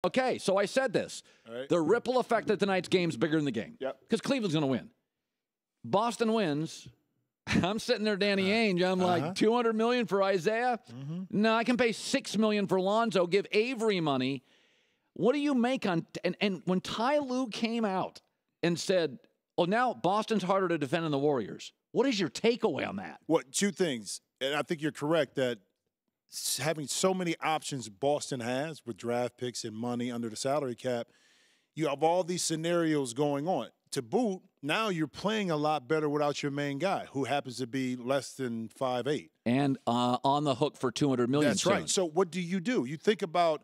Okay, so I said this. Right. The ripple effect of tonight's game is bigger than the game. Yep. Because Cleveland's going to win. Boston wins. I'm sitting there, Danny Ainge. I'm like, $200 million for Isaiah? No, I can pay $6 million for Lonzo. Give Avery money. What do you make on? And when Ty Lue came out and said, "Oh, now Boston's harder to defend than the Warriors," what is your takeaway on that? Well, two things, and I think you're correct that having so many options Boston has with draft picks and money under the salary cap, you have all these scenarios going on. To boot, now you're playing a lot better without your main guy, who happens to be less than 5'8". And on the hook for $200 million. That's right. So what do? You think about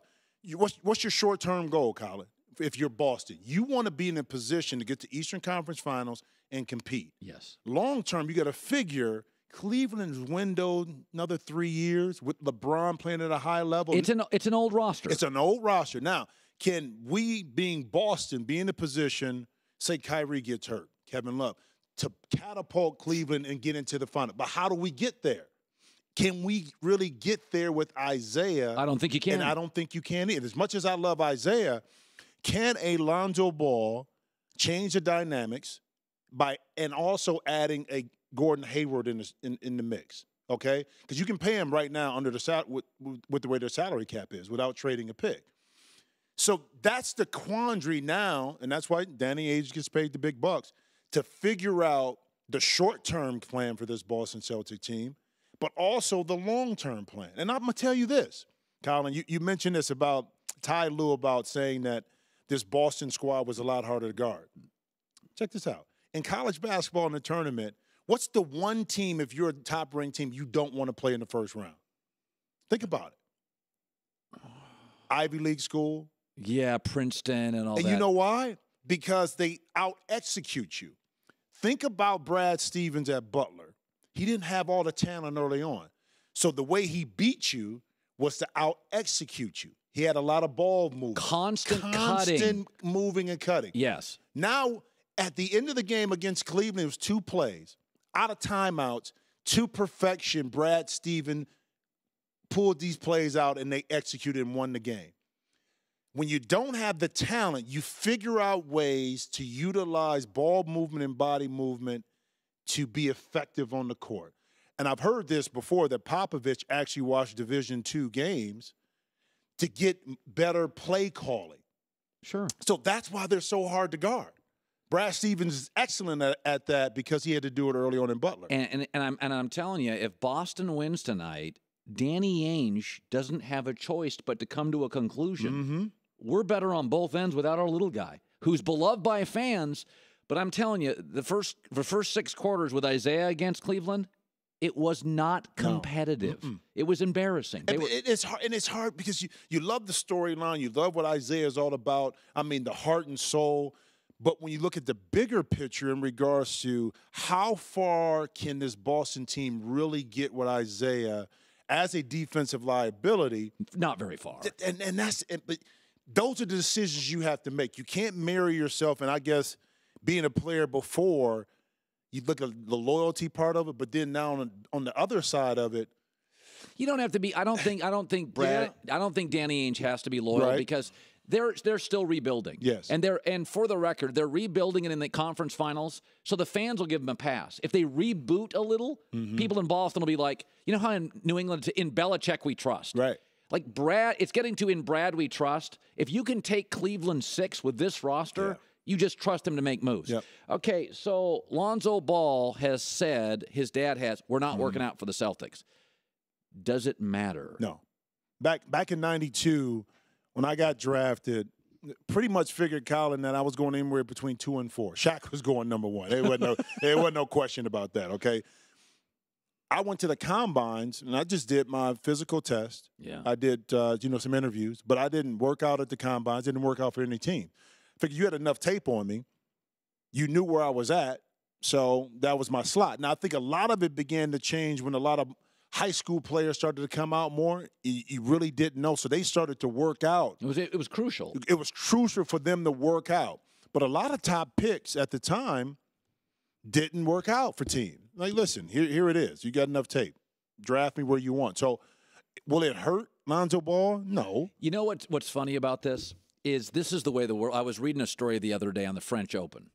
what's your short-term goal, Colin? If you're Boston, you want to be in a position to get to Eastern Conference Finals and compete. Yes. Long-term, you got to figure Cleveland's windowed another 3 years with LeBron playing at a high level. It's an old roster. It's an old roster. Now, can we, being Boston, be in a position, say Kyrie gets hurt, Kevin Love, to catapult Cleveland and get into the final? But how do we get there? Can we really get there with Isaiah? I don't think you can. And I don't think you can either. As much as I love Isaiah, can a Lonzo Ball change the dynamics and also adding a Gordon Hayward in the mix? Okay, because you can pay him right now under the with the way their salary cap is without trading a pick. So that's the quandary now, and that's why Danny Ainge gets paid the big bucks to figure out the short-term plan for this Boston Celtic team, but also the long-term plan. And I'm going to tell you this, Colin, you mentioned this about Ty Lue about saying that this Boston squad was a lot harder to guard. Check this out. In college basketball in the tournament, what's the one team, if you're a top-ranked team, you don't want to play in the first round? Think about it. Ivy League school. Yeah, Princeton and all that. And you know why? Because they out-execute you. Think about Brad Stevens at Butler. He didn't have all the talent early on. So the way he beat you was to out-execute you. He had a lot of ball movement. Constant moving and cutting. Yes. Now, at the end of the game against Cleveland, it was 2 plays. Out of timeouts, to perfection, Brad Stevens pulled these plays out, and they executed and won the game. When you don't have the talent, you figure out ways to utilize ball movement and body movement to be effective on the court. And I've heard this before, that Popovich actually watched Division II games to get better play calling. Sure. So that's why they're so hard to guard. Brad Stevens is excellent at that because he had to do it early on in Butler. And I'm telling you, if Boston wins tonight, Danny Ainge doesn't have a choice but to come to a conclusion. Mm-hmm. We're better on both ends without our little guy, who's beloved by fans. But I'm telling you, the first 6 quarters with Isaiah against Cleveland, it was not competitive. No. It was embarrassing. It's hard, and it's hard because you love the storyline. You love what Isaiah is all about. I mean, the heart and soul. But when you look at the bigger picture in regards to how far can this Boston team really get with Isaiah as a defensive liability? Not very far. But those are the decisions you have to make. You can't marry yourself, and I guess being a player before, you look at the loyalty part of it, but then now on the other side of it, you don't have to be. I don't think Brad. I don't think Danny Ainge has to be loyal, right? Because they're still rebuilding. Yes. And for the record, they're rebuilding it in the conference finals, so the fans will give them a pass. If they reboot a little, people in Boston will be like, you know how in New England, in Belichick we trust. Right. Like Brad, it's getting to in Brad we trust. If you can take Cleveland 6 with this roster, you just trust him to make moves. Yep. Okay, so Lonzo Ball has said, his dad has, we're not working out for the Celtics. Does it matter? No. Back in 92, when I got drafted, pretty much figured, Colin, that I was going anywhere between 2 and 4. Shaq was going number 1. There wasn't no question about that, okay? I went to the combines, and I just did my physical test. Yeah. I did, some interviews, but I didn't work out at the combines. Didn't work out for any team. Figured you had enough tape on me. You knew where I was at, so that was my slot. Now, I think a lot of it began to change when a lot of high school players started to come out more. You really didn't know, so they started to work out. It was crucial. It was crucial for them to work out. But a lot of top picks at the time didn't work out for teams. Like, listen, here it is. You got enough tape. Draft me where you want. So will it hurt Lonzo Ball? No. You know what's funny about this? is this is the way the world. I was reading a story the other day on the French Open.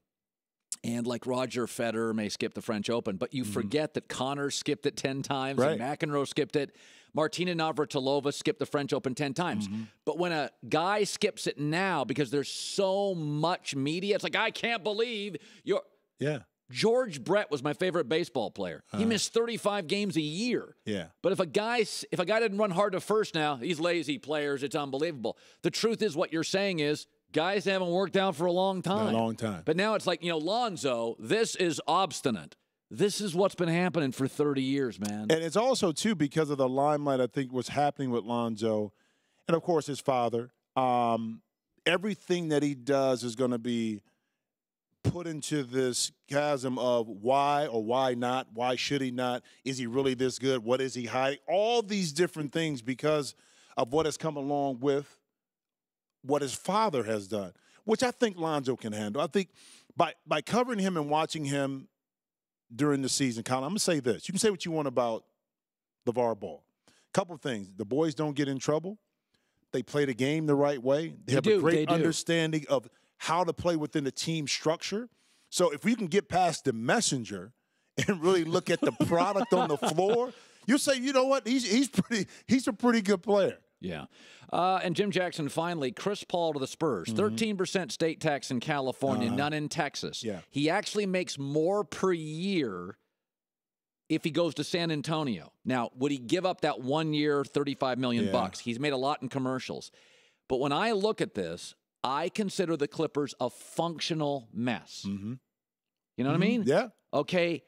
And like Roger Federer may skip the French Open, but you forget that Connor skipped it 10 times Right. and McEnroe skipped it. Martina Navratilova skipped the French Open 10 times. But when a guy skips it now because there's so much media, it's like, I can't believe you're. Yeah. George Brett was my favorite baseball player. He missed 35 games a year. Yeah. But if a guy didn't run hard to first now, these lazy players, it's unbelievable. The truth is what you're saying is guys haven't worked out for a long time. A long time. But now it's like, Lonzo, this is obstinate. This is what's been happening for 30 years, man. And it's also, too, because of the limelight, I think, what's happening with Lonzo and, of course, his father. Everything that he does is going to be put into this chasm of why or why not, why should he not, is he really this good, what is he hiding, all these different things because of what has come along with what his father has done, which I think Lonzo can handle. I think by covering him and watching him during the season, Colin, I'm going to say this. You can say what you want about LeVar Ball. Couple of things. The boys don't get in trouble. They play the game the right way. They have a great understanding of how to play within the team structure. So if we can get past the messenger and really look at the product on the floor, you'll say, you know what, he's a pretty good player. Yeah. And Jim Jackson, finally, Chris Paul to the Spurs. 13% state tax in California, none in Texas. Yeah. He actually makes more per year if he goes to San Antonio. Now, would he give up that 1 year, $35 million bucks? He's made a lot in commercials. But when I look at this, I consider the Clippers a functional mess. You know what I mean? Yeah. Okay.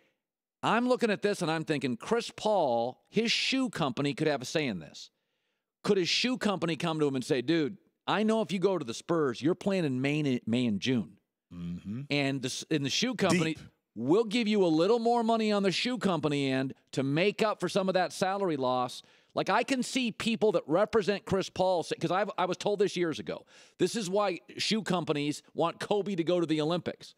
I'm looking at this and I'm thinking, Chris Paul, his shoe company could have a say in this. Could his shoe company come to him and say, dude, I know if you go to the Spurs, you're playing in May and June. And in the shoe company, we'll give you a little more money on the shoe company end to make up for some of that salary loss. Like, I can see people that represent Chris Paul, because I was told this years ago. This is why shoe companies want Kobe to go to the Olympics,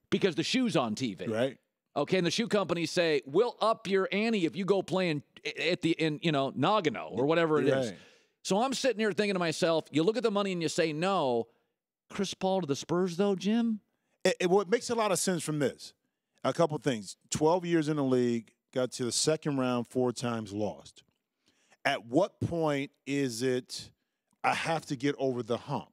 because the shoe's on TV. Right. Okay, and the shoe companies say, we'll up your ante if you go playing in Nagano or whatever it is. So I'm sitting here thinking to myself, you look at the money and you say no. Chris Paul to the Spurs, though, Jim? What makes a lot of sense from this, a couple things. 12 years in the league, got to the second round 4 times, lost. At what point is it, I have to get over the hump?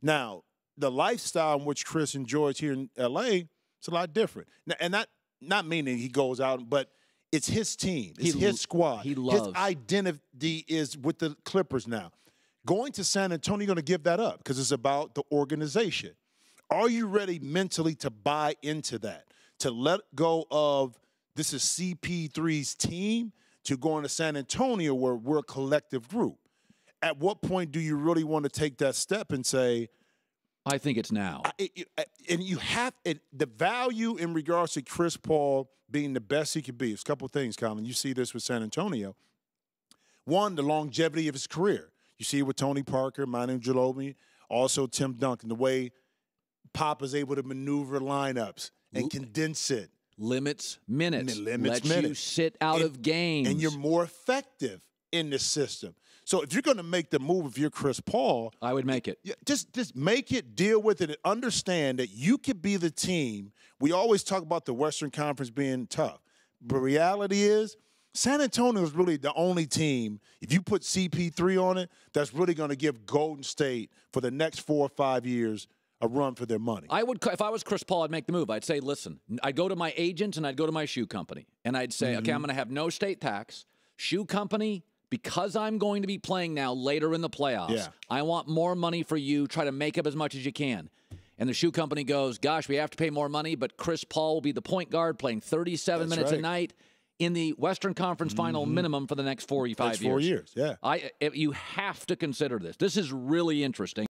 Now, the lifestyle in which Chris enjoys here in L.A., it's a lot different. Now, and not meaning he goes out, but it's his team. It's his squad. He loves. His identity is with the Clippers now. Going to San Antonio, you're going to give that up because it's about the organization. Are you ready mentally to buy into that, to let go of this is CP3's team, to going to San Antonio where we're a collective group? At what point do you really want to take that step and say, I think it's now. And you have the value in regards to Chris Paul being the best he could be. It's a couple of things, Colin. You see this with San Antonio. One, the longevity of his career. You see it with Tony Parker, Manu Ginobili, also Tim Duncan, the way Pop is able to maneuver lineups and condense it. Limits minutes. Lets you sit out of games. And you're more effective in the system. So if you're going to make the move, if you're Chris Paul, I would make it. Just make it, deal with it, and understand that you could be the team. We always talk about the Western Conference being tough. But reality is, San Antonio is really the only team, if you put CP3 on it, that's really going to give Golden State for the next 4 or 5 years a run for their money. I would, if I was Chris Paul, I'd make the move. I'd say, listen, I'd go to my agents and I'd go to my shoe company. And I'd say, okay, I'm going to have no state tax. Shoe company, because I'm going to be playing now later in the playoffs, I want more money for you. Try to make up as much as you can. And the shoe company goes, gosh, we have to pay more money, but Chris Paul will be the point guard playing 37 minutes a night in the Western Conference final minimum for the next 4 or 5 years. 4 years, yeah. You have to consider this. This is really interesting.